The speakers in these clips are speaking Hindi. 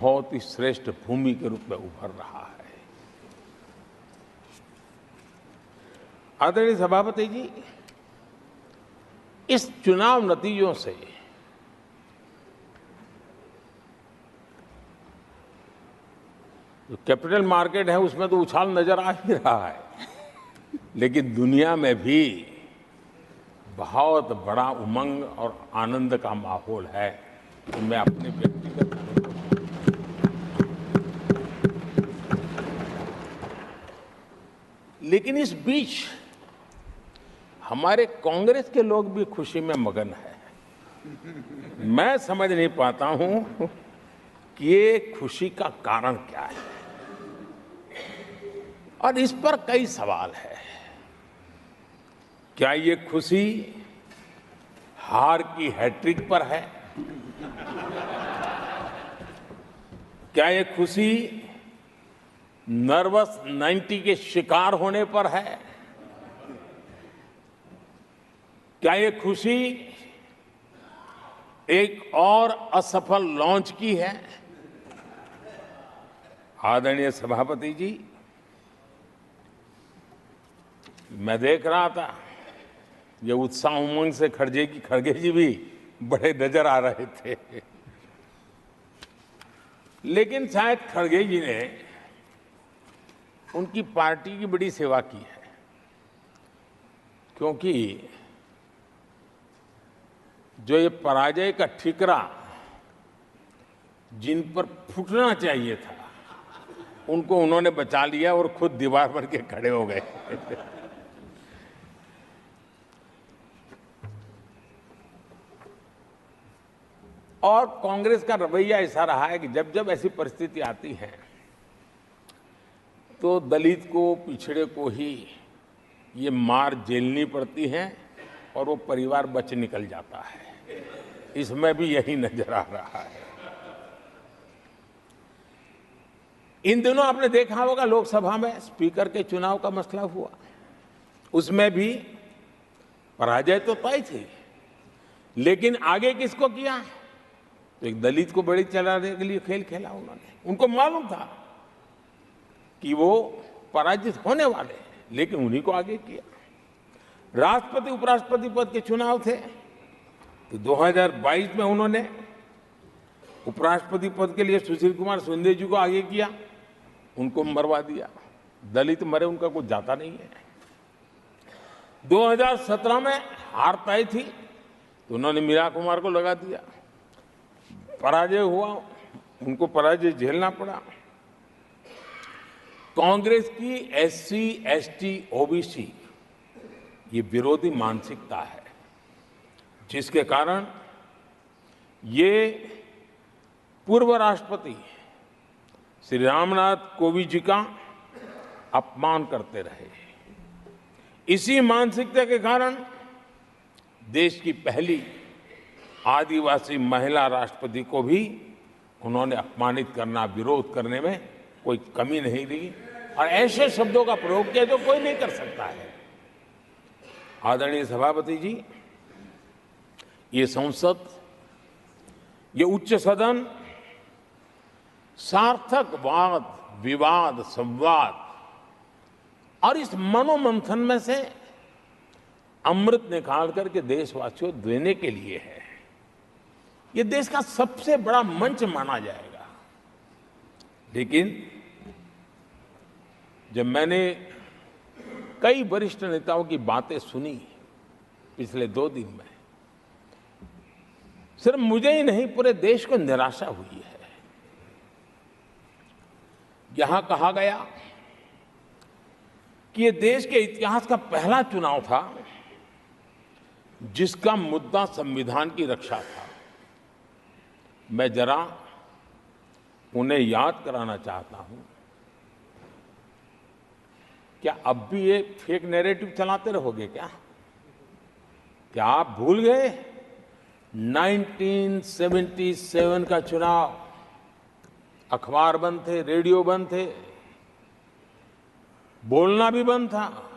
बहुत ही श्रेष्ठ भूमि के रूप में उभर रहा है। आदरणीय सभापति जी, इस चुनाव नतीजों से जो कैपिटल मार्केट है उसमें तो उछाल नजर आ ही रहा है, लेकिन दुनिया में भी बहुत बड़ा उमंग और आनंद का माहौल है। तो मैं अपने व्यक्तिगत लेकिन इस बीच हमारे कांग्रेस के लोग भी खुशी में मगन हैं। मैं समझ नहीं पाता हूं कि ये खुशी का कारण क्या है, और इस पर कई सवाल है। क्या ये खुशी हार की हैट्रिक पर है? क्या ये खुशी नर्वस 90 के शिकार होने पर है? क्या ये खुशी एक और असफल लॉन्च की है? आदरणीय सभापति जी, मैं देख रहा था ये उत्साह उमंग से खड़गे जी भी बड़े नजर आ रहे थे, लेकिन शायद खड़गे जी ने उनकी पार्टी की बड़ी सेवा की है, क्योंकि जो ये पराजय का ठिकरा जिन पर फूटना चाहिए था उनको उन्होंने बचा लिया और खुद दीवार पर के खड़े हो गए। और कांग्रेस का रवैया ऐसा रहा है कि जब जब ऐसी परिस्थिति आती है तो दलित को, पिछड़े को ही ये मार झेलनी पड़ती है और वो परिवार बच निकल जाता है। इसमें भी यही नजर आ रहा है। इन दिनों आपने देखा होगा लोकसभा में स्पीकर के चुनाव का मसला हुआ, उसमें भी पराजय तो तय थी, लेकिन आगे किसको किया? तो एक दलित को बड़ी चलाने के लिए खेल खेला उन्होंने। उनको मालूम था कि वो पराजित होने वाले, लेकिन उन्हीं को आगे किया। राष्ट्रपति उपराष्ट्रपति पद के चुनाव थे तो 2022 में उन्होंने उपराष्ट्रपति पद के लिए सुशील कुमार शिंदे जी को आगे किया, उनको मरवा दिया। दलित मरे, उनका कुछ जाता नहीं है। 2017 में हार तय थी तो उन्होंने मीरा कुमार को लगा दिया। पराजय हुआ, उनको पराजय झेलना पड़ा। कांग्रेस की एससी, एसटी, ओबीसी ये विरोधी मानसिकता है, जिसके कारण ये पूर्व राष्ट्रपति श्री रामनाथ कोविंद जी का अपमान करते रहे। इसी मानसिकता के कारण देश की पहली आदिवासी महिला राष्ट्रपति को भी उन्होंने अपमानित करना, विरोध करने में कोई कमी नहीं ली, और ऐसे शब्दों का प्रयोग किया जो कोई नहीं कर सकता है। आदरणीय सभापति जी, ये संसद, ये उच्च सदन सार्थक वाद विवाद संवाद और इस मनोमंथन में से अमृत निकाल करके देशवासियों देने के लिए है। ये देश का सबसे बड़ा मंच माना जाएगा। लेकिन जब मैंने कई वरिष्ठ नेताओं की बातें सुनी पिछले 2 दिन में, सिर्फ मुझे ही नहीं पूरे देश को निराशा हुई है। यहां कहा गया कि ये देश के इतिहास का पहला चुनाव था जिसका मुद्दा संविधान की रक्षा था। मैं जरा उन्हें याद कराना चाहता हूं, क्या अब भी ये फेक नैरेटिव चलाते रहोगे क्या आप भूल गए 1977 का चुनाव? अखबार बंद थे, रेडियो बंद थे, बोलना भी बंद था,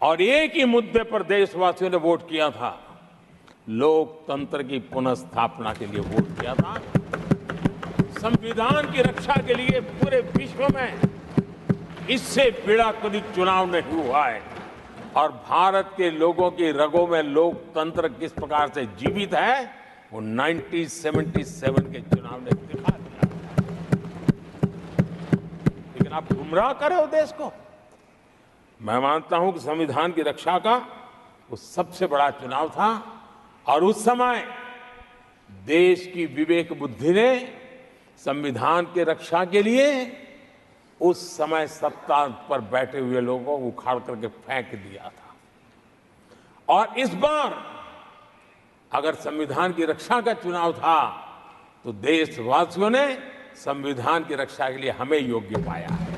और एक ही मुद्दे पर देशवासियों ने वोट किया था, लोकतंत्र की पुनः स्थापना के लिए वोट किया था। संविधान की रक्षा के लिए पूरे विश्व में इससे बड़ा कभी चुनाव नहीं हुआ है और भारत के लोगों की रगों में लोकतंत्र किस प्रकार से जीवित है वो 1977 के चुनाव ने दिखा दिया। लेकिन आप गुमराह करे हो देश को। मैं मानता हूं कि संविधान की रक्षा का वो सबसे बड़ा चुनाव था और उस समय देश की विवेक बुद्धि ने संविधान की रक्षा के लिए उस समय सत्ता पर बैठे हुए लोगों को उखाड़ करके फेंक दिया था। और इस बार अगर संविधान की रक्षा का चुनाव था तो देशवासियों ने संविधान की रक्षा के लिए हमें योग्य पाया है।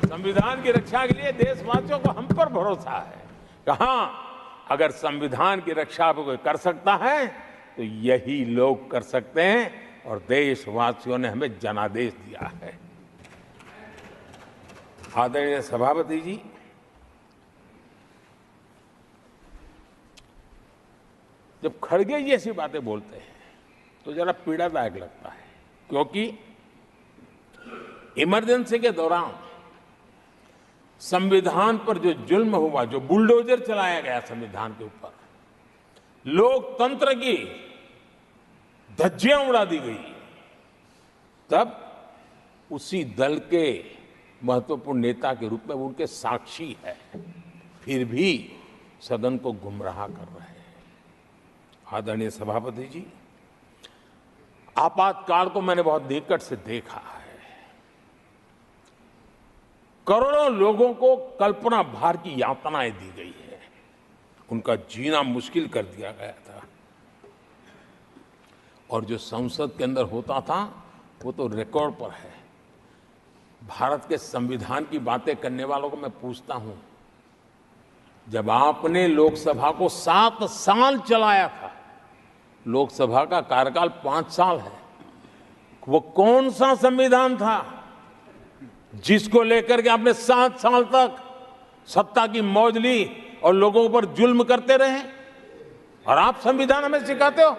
संविधान की रक्षा के लिए देशवासियों को हम पर भरोसा है। कहां अगर संविधान की रक्षा कोई कर सकता है तो यही लोग कर सकते हैं और देशवासियों ने हमें जनादेश दिया है। आदरणीय सभापति जी, जब खड़गे जी ऐसी बातें बोलते हैं तो जरा पीड़ादायक लगता है, क्योंकि इमरजेंसी के दौरान संविधान पर जो जुल्म हुआ, जो बुलडोजर चलाया गया संविधान के ऊपर, लोकतंत्र की धज्जियां उड़ा दी गई, तब उसी दल के महत्वपूर्ण नेता के रूप में वो उनके साक्षी है, फिर भी सदन को गुमराह कर रहे हैं। आदरणीय सभापति जी, आपातकाल को मैंने बहुत निकट से देखा है। करोड़ों लोगों को कल्पना भार की यातनाएं दी गई है, उनका जीना मुश्किल कर दिया गया था। और जो संसद के अंदर होता था वो तो रिकॉर्ड पर है। भारत के संविधान की बातें करने वालों को मैं पूछता हूं, जब आपने लोकसभा को 7 साल चलाया था, लोकसभा का कार्यकाल 5 साल है, वो कौन सा संविधान था जिसको लेकर के आपने 7 साल तक सत्ता की मौज ली और लोगों पर जुल्म करते रहे? और आप संविधान हमें सिखाते हो?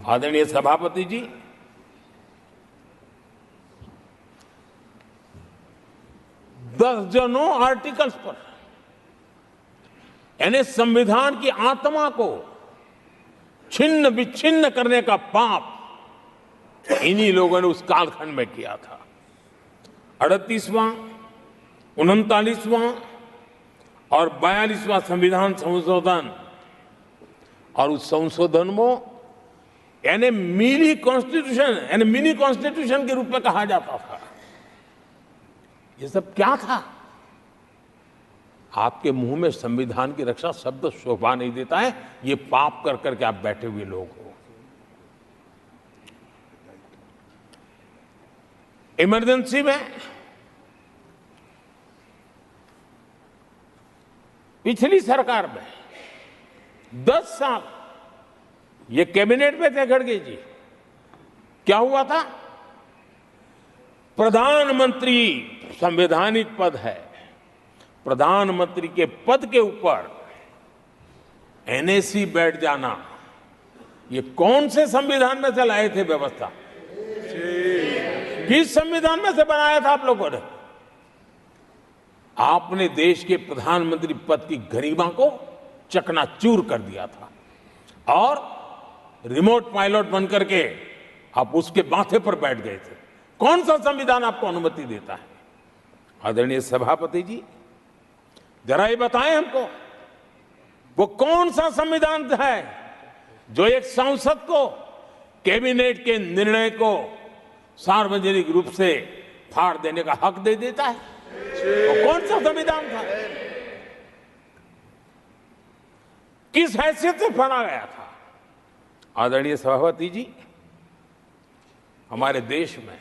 आदरणीय सभापति जी, दर्जनों आर्टिकल्स पर, यानी संविधान की आत्मा को छिन्न विच्छिन्न करने का पाप इन्हीं लोगों ने उस कालखंड में किया था। 38वां, 39वां और 42वां संविधान संशोधन, और उस संशोधन में यानी मिनी कॉन्स्टिट्यूशन, यानी मिनी कॉन्स्टिट्यूशन के रूप में कहा जाता था। ये सब क्या था? आपके मुंह में संविधान की रक्षा शब्द शोभा नहीं देता है। ये पाप कर करके आप बैठे हुए लोग हो। इमरजेंसी में पिछली सरकार में 10 साल ये कैबिनेट में थे खड़गे जी, क्या हुआ था? प्रधानमंत्री संवैधानिक पद है, प्रधानमंत्री के पद के ऊपर एनएसी बैठ जाना, ये कौन से संविधान में से लाए थे व्यवस्था? किस संविधान में से बनाया था आप लोगों ने? आपने देश के प्रधानमंत्री पद की गरिमा को चकनाचूर कर दिया था और रिमोट पायलट बनकर के आप उसके माथे पर बैठ गए थे। कौन सा संविधान आपको अनुमति देता है? आदरणीय सभापति जी, जरा ये बताएं हमको, वो कौन सा संविधान है जो एक सांसद को कैबिनेट के निर्णय को सार्वजनिक रूप से फाड़ देने का हक दे देता है? वो कौन सा संविधान था? किस हैसियत से बना गया था? आदरणीय सभापति जी, हमारे देश में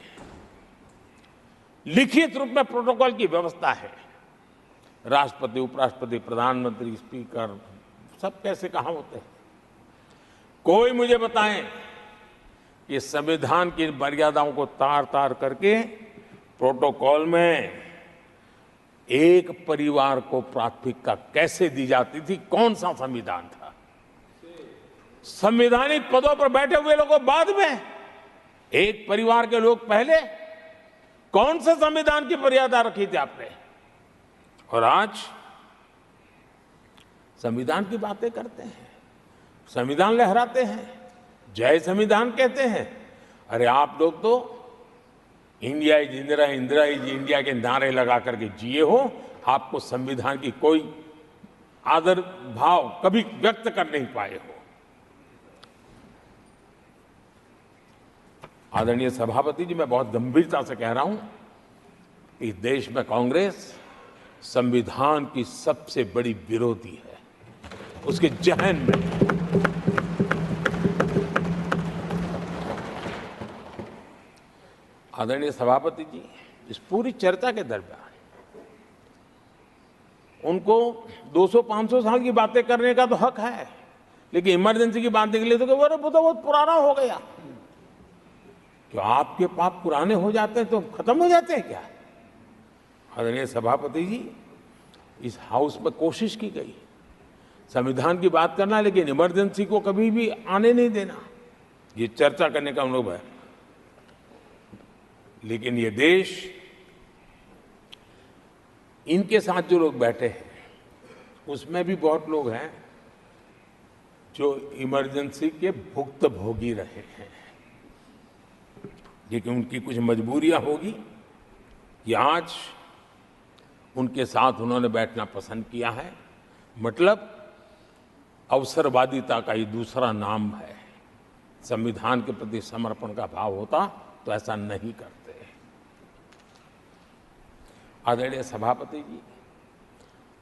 लिखित रूप में प्रोटोकॉल की व्यवस्था है। राष्ट्रपति, उपराष्ट्रपति, प्रधानमंत्री, स्पीकर, सब कैसे कहां होते हैं? कोई मुझे बताएं कि संविधान की मर्यादाओं को तार तार करके प्रोटोकॉल में एक परिवार को प्राथमिकता कैसे दी जाती थी? कौन सा संविधान था? संवैधानिक पदों पर बैठे हुए लोगों बाद में, एक परिवार के लोग पहले। कौन से संविधान की मर्यादा रखी थी आपने? और आज संविधान की बातें करते हैं, संविधान लहराते हैं, जय संविधान कहते हैं। अरे आप लोग तो India is Indira, Indira is India के नारे लगा करके जिए हो। आपको संविधान की कोई आदर भाव कभी व्यक्त कर नहीं पाए हो। आदरणीय सभापति जी, मैं बहुत गंभीरता से कह रहा हूं, इस देश में कांग्रेस संविधान की सबसे बड़ी विरोधी है। उसके जहन में आदरणीय सभापति जी, इस पूरी चर्चा के दरमियान उनको 200-500 साल की बातें करने का तो हक है, लेकिन इमरजेंसी की बात निकले तो वो तो बहुत पुराना हो गया। तो आपके पाप पुराने हो जाते हैं तो खत्म हो जाते हैं क्या? आदरणीय सभापति जी, इस हाउस में कोशिश की गई संविधान की बात करना, लेकिन इमरजेंसी को कभी भी आने नहीं देना, ये चर्चा करने का अनुभव है। लेकिन ये देश, इनके साथ जो लोग बैठे हैं उसमें भी बहुत लोग हैं जो इमरजेंसी के भुक्तभोगी रहे हैं, लेकिन उनकी कुछ मजबूरियां होगी कि आज उनके साथ उन्होंने बैठना पसंद किया है। मतलब अवसरवादिता का ये दूसरा नाम है। संविधान के प्रति समर्पण का भाव होता तो ऐसा नहीं करते। आदरणीय सभापति जी,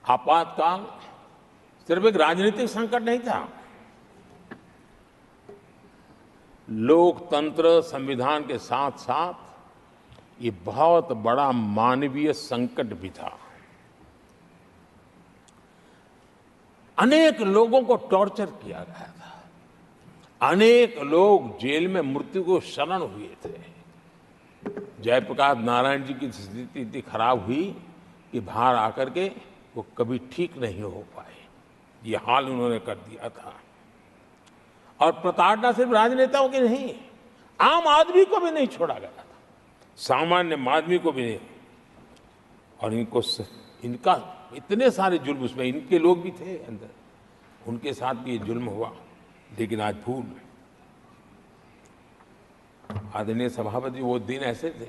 आपातकाल सिर्फ एक राजनीतिक संकट नहीं था, लोकतंत्र संविधान के साथ साथ ये बहुत बड़ा मानवीय संकट भी था। अनेक लोगों को टॉर्चर किया गया था, अनेक लोग जेल में मृत्यु को शरण हुए थे। जयप्रकाश नारायण जी की स्थिति इतनी खराब हुई कि बाहर आकर के वो कभी ठीक नहीं हो पाए। ये हाल उन्होंने कर दिया था। और प्रताड़ना सिर्फ राजनेताओं की नहीं, आम आदमी को भी नहीं छोड़ा गया था, सामान्य आदमी को भी नहीं। और इनका इतने सारे जुल्म, उसमें इनके लोग भी थे अंदर, उनके साथ भी ये जुल्म हुआ। लेकिन आज भूल, आदरणीय सभापति, वो दिन ऐसे थे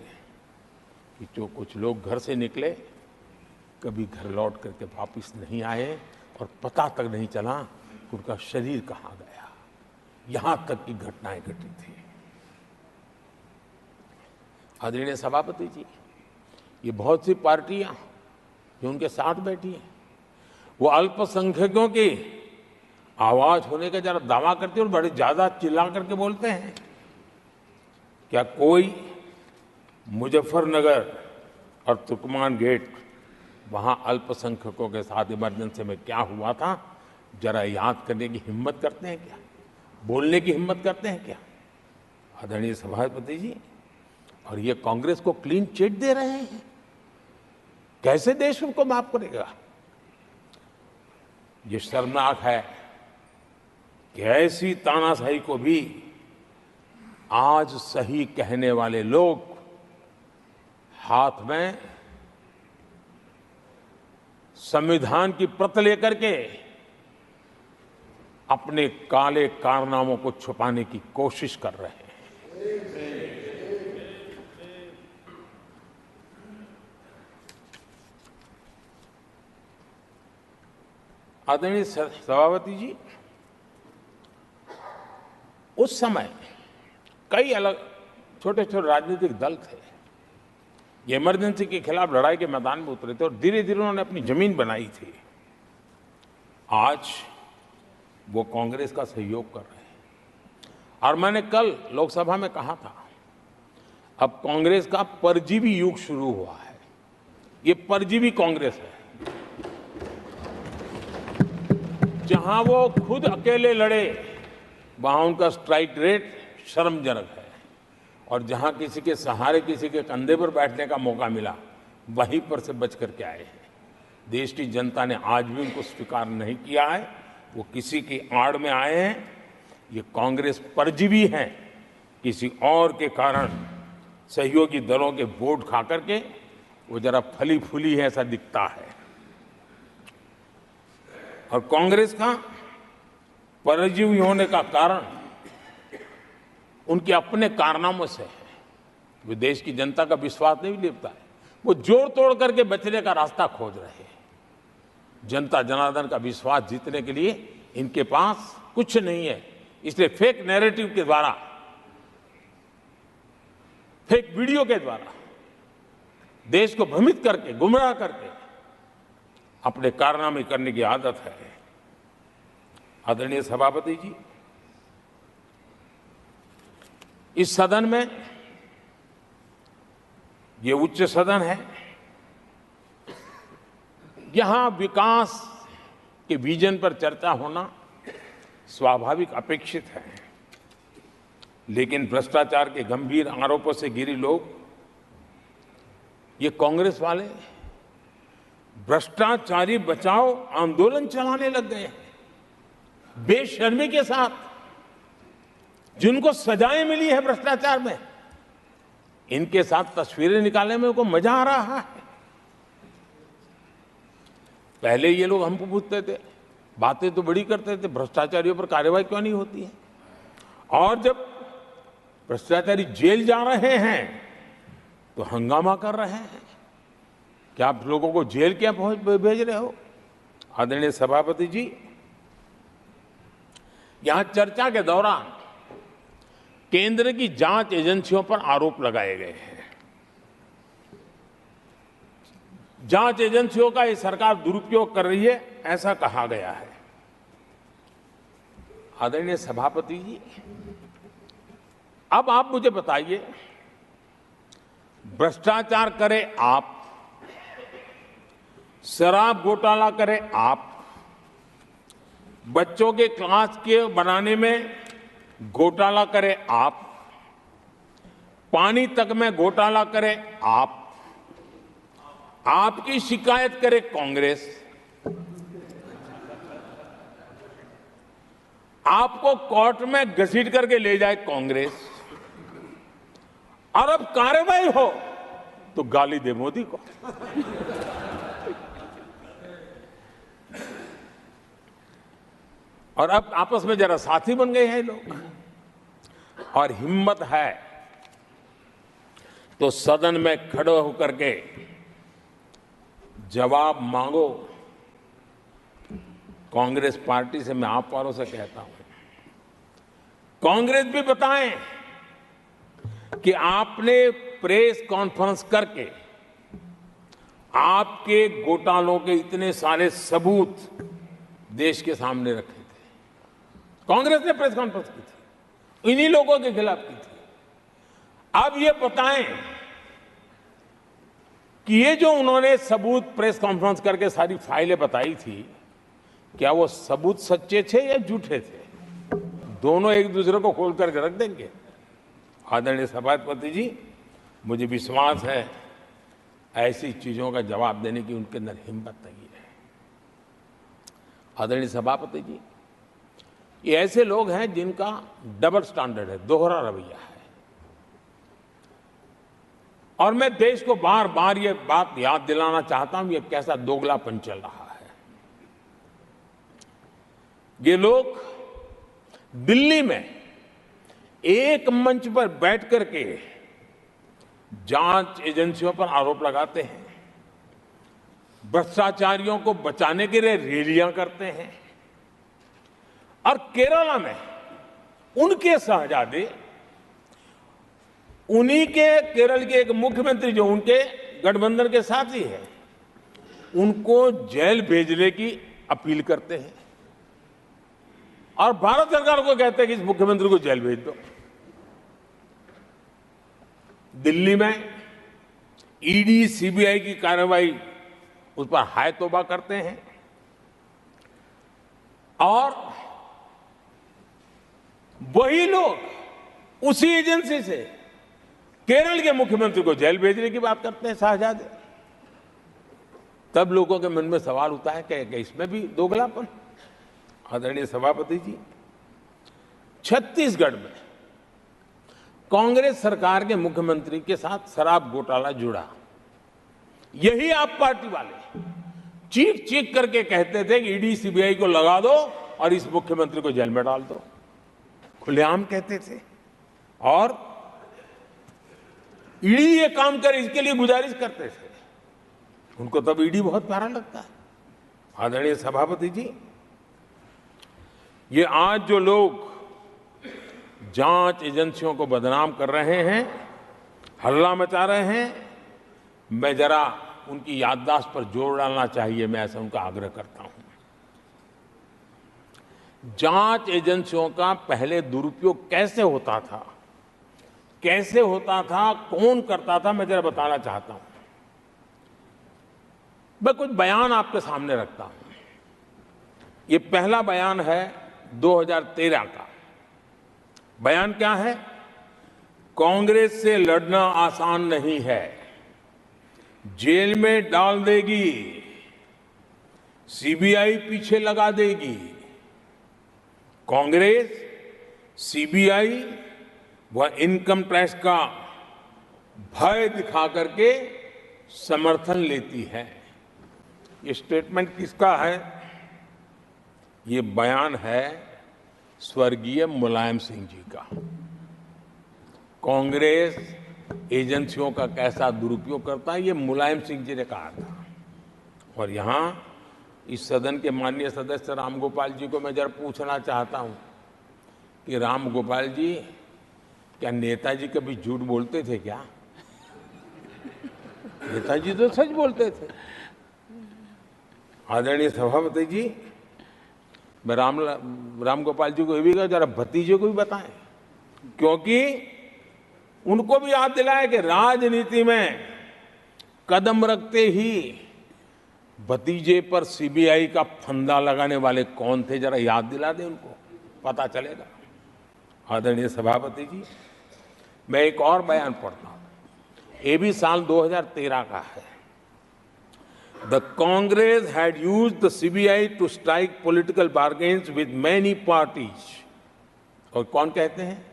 कि जो कुछ लोग घर से निकले कभी घर लौट करके वापस नहीं आए और पता तक नहीं चला कि उनका शरीर कहाँ गया। यहां तक की घटनाएं घटी थी। आदरणीय सभापति जी, ये बहुत सी पार्टियां जो उनके साथ बैठी हैं, वो अल्पसंख्यकों की आवाज होने का जरा दावा करते हैं और बड़े ज्यादा चिल्ला करके बोलते हैं। क्या कोई मुजफ्फरनगर और तुर्कमान गेट, वहां अल्पसंख्यकों के साथ इमरजेंसी में क्या हुआ था, जरा याद करने की हिम्मत करते हैं क्या? बोलने की हिम्मत करते हैं क्या? आदरणीय सभापति जी, और ये कांग्रेस को क्लीन चिट दे रहे हैं। कैसे देश उनको माफ करेगा? ये शर्मनाक है कि ऐसी तानाशाही को भी आज सही कहने वाले लोग हाथ में संविधान की प्रत लेकर के अपने काले कारनामों को छुपाने की कोशिश कर रहे हैं। आदरणीय सभापति जी, उस समय कई अलग छोटे छोटे राजनीतिक दल थे, ये इमरजेंसी के खिलाफ लड़ाई के मैदान में उतरे थे और धीरे धीरे उन्होंने अपनी जमीन बनाई थी। आज वो कांग्रेस का सहयोग कर रहे हैं। और मैंने कल लोकसभा में कहा था, अब कांग्रेस का परजीवी युग शुरू हुआ है। ये परजीवी कांग्रेस है, जहां वो खुद अकेले लड़े वहां उनका स्ट्राइक रेट शर्मजनक है, और जहां किसी के सहारे, किसी के कंधे पर बैठने का मौका मिला, वहीं पर से बच करके आए हैं। देश की जनता ने आज भी उनको स्वीकार नहीं किया है, वो किसी की आड़ में आए हैं, ये कांग्रेस परजीवी हैं, किसी और के कारण सहयोगी दलों के वोट खा करके वो जरा फली फूली है ऐसा दिखता है। और कांग्रेस का परजीवी होने का कारण उनके अपने कारनामों से है। वो देश की जनता का विश्वास नहीं लेता है, वो जोड़ तोड़ करके बचने का रास्ता खोज रहे हैं। जनता जनार्दन का विश्वास जीतने के लिए इनके पास कुछ नहीं है, इसलिए फेक नैरेटिव के द्वारा, फेक वीडियो के द्वारा देश को भ्रमित करके, गुमराह करके अपने कारनामे करने की आदत है। आदरणीय सभापति जी, इस सदन में, ये उच्च सदन है, यहां विकास के विजन पर चर्चा होना स्वाभाविक अपेक्षित है, लेकिन भ्रष्टाचार के गंभीर आरोपों से घिरे लोग, ये कांग्रेस वाले भ्रष्टाचारी बचाओ आंदोलन चलाने लग गए हैं बेशर्मी के साथ। जिनको सजाएं मिली है भ्रष्टाचार में, इनके साथ तस्वीरें निकालने में उनको मजा आ रहा है। पहले ये लोग हमको पूछते थे, बातें तो बड़ी करते थे, भ्रष्टाचारियों पर कार्रवाई क्यों नहीं होती है? और जब भ्रष्टाचारी जेल जा रहे हैं तो हंगामा कर रहे हैं, क्या आप लोगों को जेल क्या भेज रहे हो? आदरणीय सभापति जी, यहां चर्चा के दौरान केंद्र की जांच एजेंसियों पर आरोप लगाए गए हैं। जांच एजेंसियों का ये सरकार दुरुपयोग कर रही है, ऐसा कहा गया है। आदरणीय सभापति जी, अब आप मुझे बताइए, भ्रष्टाचार करे आप, शराब घोटाला करे आप, बच्चों के क्लास के बनाने में घोटाला करे आप, पानी तक में घोटाला करे आप, आपकी शिकायत करे कांग्रेस, आपको कोर्ट में घसीट करके ले जाए कांग्रेस, और अब कार्रवाई हो तो गाली दे मोदी को। और अब आपस में जरा साथी बन गए हैं लोग। और हिम्मत है तो सदन में खड़े होकर के जवाब मांगो। कांग्रेस पार्टी से मैं आप वालों से कहता हूं, कांग्रेस भी बताएं कि आपने प्रेस कॉन्फ्रेंस करके आपके घोटालों के इतने सारे सबूत देश के सामने रखे थे। कांग्रेस ने प्रेस कॉन्फ्रेंस की थी, इन्हीं लोगों के खिलाफ की थी। अब ये बताएं कि ये जो उन्होंने सबूत प्रेस कॉन्फ्रेंस करके सारी फाइलें बताई थी, क्या वो सबूत सच्चे थे या झूठे थे? दोनों एक दूसरे को खोल करके रख देंगे। आदरणीय सभापति जी, मुझे विश्वास है ऐसी चीजों का जवाब देने की उनके अंदर हिम्मत नहीं है। आदरणीय सभापति जी, ये ऐसे लोग हैं जिनका डबल स्टैंडर्ड है, दोहरा रवैया है। और मैं देश को बार बार ये बात याद दिलाना चाहता हूं, ये कैसा दोगलापन चल रहा है। ये लोग दिल्ली में एक मंच पर बैठ करके जांच एजेंसियों पर आरोप लगाते हैं, भ्रष्टाचारियों को बचाने के लिए रैलियां करते हैं, और केरला में उनके शहजादे, उन्हीं के केरल के एक मुख्यमंत्री जो उनके गठबंधन के साथी हैं, उनको जेल भेजने की अपील करते हैं, और भारत सरकार को कहते हैं कि इस मुख्यमंत्री को जेल भेज दो। दिल्ली में ईडी सीबीआई की कार्रवाई उस पर हाय तौबा करते हैं, और वही लोग उसी एजेंसी से केरल के मुख्यमंत्री को जेल भेजने की बात करते हैं, शहजादे। तब लोगों के मन में सवाल उठता है कि इसमें भी दोगलापन। आदरणीय सभापति जी, छत्तीसगढ़ में कांग्रेस सरकार के मुख्यमंत्री के साथ शराब घोटाला जुड़ा। यही आप पार्टी वाले चीख चीख करके कहते थे कि ईडी सीबीआई को लगा दो और इस मुख्यमंत्री को जेल में डाल दो, खुलेआम कहते थे। और ईडी ये काम करे इसके लिए गुजारिश करते थे। उनको तब ईडी बहुत प्यारा लगता है। आदरणीय सभापति जी, ये आज जो लोग जांच एजेंसियों को बदनाम कर रहे हैं, हल्ला मचा रहे हैं, मैं जरा उनकी याददाश्त पर जोर डालना चाहिए, मैं ऐसा उनका आग्रह करता हूं। जांच एजेंसियों का पहले दुरुपयोग कैसे होता था, कौन करता था, मैं जरा बताना चाहता हूं। मैं कुछ बयान आपके सामने रखता हूं। ये पहला बयान है 2013 का। बयान क्या है? कांग्रेस से लड़ना आसान नहीं है, जेल में डाल देगी, सीबीआई पीछे लगा देगी। कांग्रेस सीबीआई व इनकम टैक्स का भय दिखा करके समर्थन लेती है। ये स्टेटमेंट किसका है? ये बयान है स्वर्गीय मुलायम सिंह जी का। कांग्रेस एजेंसियों का कैसा दुरुपयोग करता है, ये मुलायम सिंह जी ने कहा था। और यहां इस सदन के माननीय सदस्य रामगोपाल जी को मैं जरा पूछना चाहता हूं कि रामगोपाल जी, क्या नेताजी कभी झूठ बोलते थे क्या? नेताजी तो सच बोलते थे। आदरणीय सभापति जी, मैं रामगोपाल जी को ये भी कहा जरा भतीजे को भी बताएं, क्योंकि उनको भी याद दिलाए कि राजनीति में कदम रखते ही भतीजे पर सीबीआई का फंदा लगाने वाले कौन थे, जरा याद दिला दें उनको, पता चलेगा। आदरणीय सभापति जी, मैं एक और बयान पढ़ता हूं। ये भी साल 2013 का है। The Congress had used the CBI to strike political bargains with many parties. और कौन कहते हैं?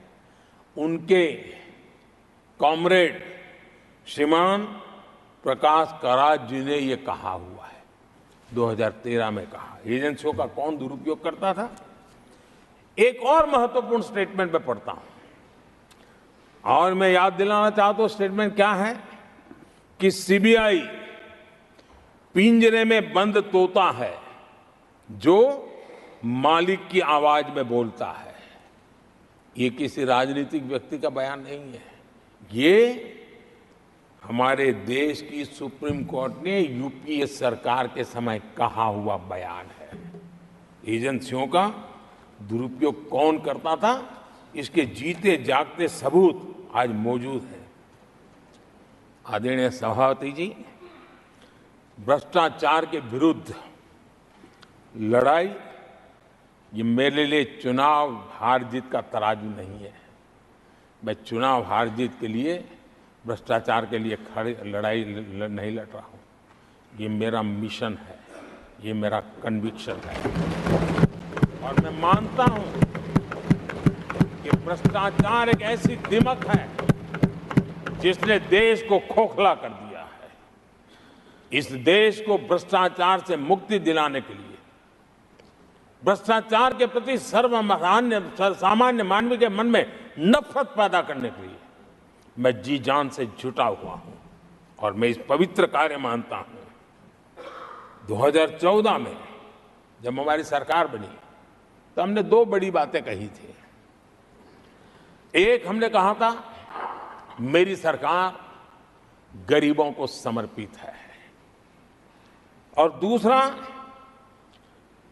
उनके कॉमरेड श्रीमान प्रकाश करात जी ने यह कहा हुआ है, 2013 में कहा। एजेंसियों का कौन दुरुपयोग करता था? एक और महत्वपूर्ण स्टेटमेंट में पढ़ता हूं और मैं याद दिलाना चाहता हूं स्टेटमेंट क्या है कि सीबीआई पिंजरे में बंद तोता है जो मालिक की आवाज में बोलता है। ये किसी राजनीतिक व्यक्ति का बयान नहीं है, ये हमारे देश की सुप्रीम कोर्ट ने यूपीए सरकार के समय कहा हुआ बयान है। एजेंसियों का दुरुपयोग कौन करता था, इसके जीते जागते सबूत आज मौजूद है। आदरणीय सभापति जी, भ्रष्टाचार के विरुद्ध लड़ाई ये मेरे लिए चुनाव हार जीत का तराजू नहीं है। मैं चुनाव हार जीत के लिए, भ्रष्टाचार के लिए लड़ाई नहीं लड़ रहा हूं। ये मेरा मिशन है, ये मेरा कन्विक्शन है। और मैं मानता हूं कि भ्रष्टाचार एक ऐसी दिमक है जिसने देश को खोखला कर दिया है। इस देश को भ्रष्टाचार से मुक्ति दिलाने के लिए, भ्रष्टाचार के प्रति सामान्य मानव के मन में नफरत पैदा करने के लिए मैं जी जान से जुटा हुआ हूं। और मैं इस पवित्र कार्य मानता हूं। 2014 में जब हमारी सरकार बनी तो हमने दो बड़ी बातें कही थी। एक, हमने कहा था मेरी सरकार गरीबों को समर्पित है, और दूसरा,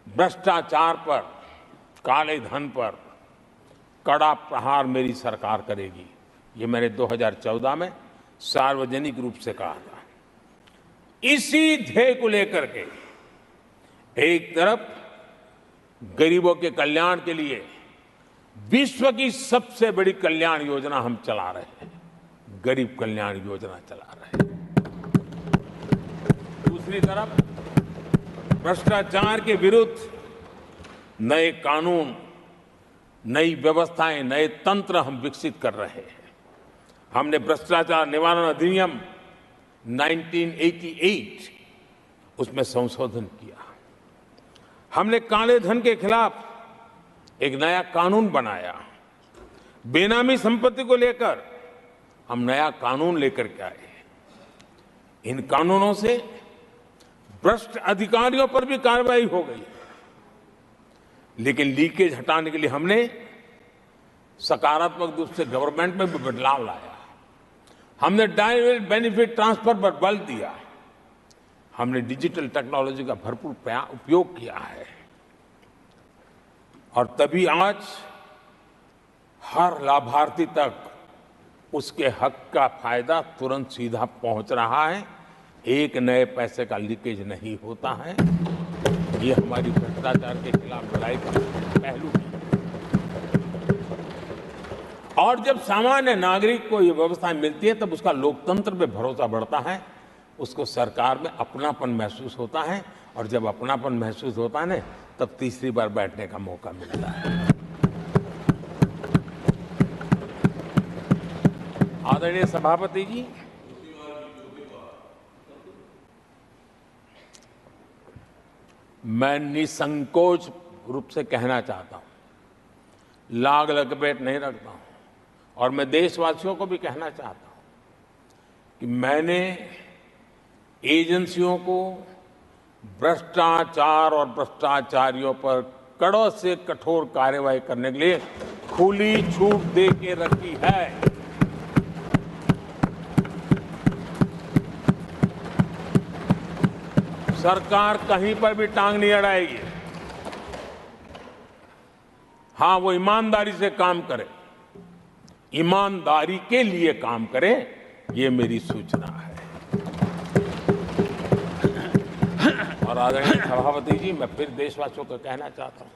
भ्रष्टाचार पर, काले धन पर कड़ा प्रहार मेरी सरकार करेगी। ये मैंने 2014 में सार्वजनिक रूप से कहा था। इसी ध्येय को लेकर के एक तरफ गरीबों के कल्याण के लिए विश्व की सबसे बड़ी कल्याण योजना हम चला रहे हैं, गरीब कल्याण योजना चला रहे हैं। दूसरी तरफ भ्रष्टाचार के विरुद्ध नए कानून, नई व्यवस्थाएं, नए तंत्र हम विकसित कर रहे हैं। हमने भ्रष्टाचार निवारण अधिनियम 1988 उसमें संशोधन किया। हमने काले धन के खिलाफ एक नया कानून बनाया। बेनामी संपत्ति को लेकर हम नया कानून लेकर के आए। इन कानूनों से भ्रष्ट अधिकारियों पर भी कार्रवाई हो गई, लेकिन लीकेज हटाने के लिए हमने सकारात्मक रूप से गवर्नमेंट में भी बदलाव लाया। हमने डायरेक्ट बेनिफिट ट्रांसफर पर बल दिया। हमने डिजिटल टेक्नोलॉजी का भरपूर उपयोग किया है और तभी आज हर लाभार्थी तक उसके हक का फायदा तुरंत सीधा पहुंच रहा है। एक नए पैसे का लीकेज नहीं होता है। ये हमारी भ्रष्टाचार के खिलाफ लड़ाई का पहलू है। और जब सामान्य नागरिक को ये व्यवस्था मिलती है तब उसका लोकतंत्र पे भरोसा बढ़ता है, उसको सरकार में अपनापन महसूस होता है और जब अपनापन महसूस होता है ना, तब तीसरी बार बैठने का मौका मिलता है। आदरणीय सभापति जी, मैं निसंकोच रूप से कहना चाहता हूं, लाग लपेट नहीं रखता हूं और मैं देशवासियों को भी कहना चाहता हूं कि मैंने एजेंसियों को भ्रष्टाचार और भ्रष्टाचारियों पर कड़ों से कठोर कार्रवाई करने के लिए खुली छूट दे के रखी है। सरकार कहीं पर भी टांग नहीं अड़ाएगी। हां, वो ईमानदारी से काम करे, ईमानदारी के लिए काम करे, ये मेरी सूचना है। और आदरणीय सभापति जी, मैं फिर देशवासियों को कहना चाहता हूं